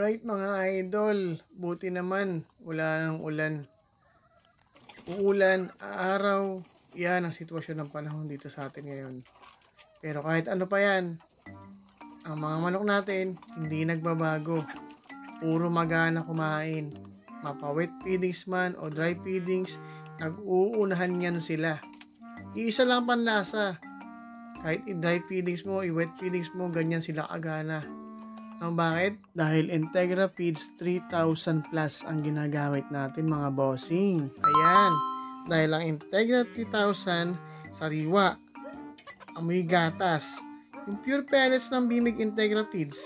Alright mga idol, buti naman wala nang ulan. Uulan, araw, yan ang sitwasyon ng panahon dito sa atin ngayon. Pero kahit ano pa yan, ang mga manok natin hindi nagbabago. Puro magana kumain. Mapa wet feedings man o dry feedings, nag-uunahan yan sila. Iisa lang panlasa. Kahit i-dry feedings mo, i-wet feedings mo, ganyan sila kagana. Ang bakit? Dahil Integra Feeds 3000 plus ang ginagamit natin mga bossing. Ayan. Dahil ang Integra 3000 sariwa, amoy gatas. Yung pure pellets ng Bimig Integra Feeds,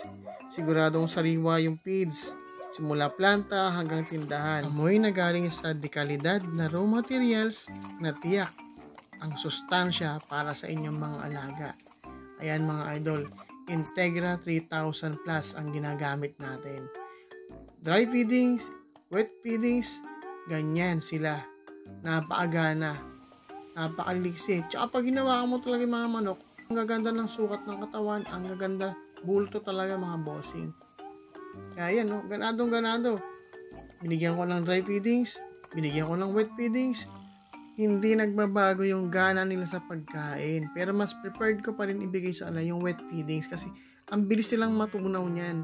siguradong sariwa yung feeds. Simula planta hanggang tindahan. Amoy na galing sa dekalidad na raw materials na tiyak ang sustansya para sa inyong mga alaga. Ayan mga idol. Integra 3000 plus ang ginagamit natin. Dry feedings, wet feedings, ganyan sila. Napaagana, napakaliksi. Tsaka pag ginawa mo talaga mga manok, ang gaganda ng sukat ng katawan, ang gaganda, bulto talaga mga bossing. Kaya yan, no? Ganadong ganado. Binigyan ko ng dry feedings, binigyan ko ng wet feedings, hindi nagbabago yung gana nila sa pagkain. Pero mas preferred ko pa rin ibigay sa kanila yung wet feedings kasi ang bilis silang matunaw niyan.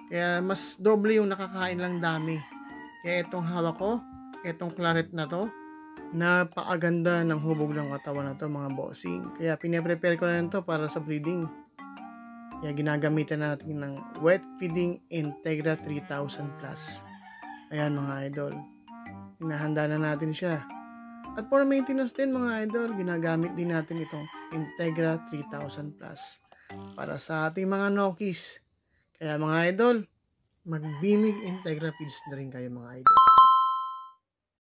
Kaya mas doble yung nakakain lang dami. Kaya itong hawak ko, itong claret na to, napakaganda ng hubog ng katawan na to mga bossing. Kaya pinaprepare ko na to para sa breeding. Kaya ginagamitan natin ng wet feeding Integra 3000 plus. Ayan mga idol. Hinahanda na natin siya. At for maintenance din mga idol, ginagamit din natin itong Integra 3000 plus para sa ating mga nokis. Kaya mga idol, mag-Bimig Integra Feeds na rin kayo mga idol.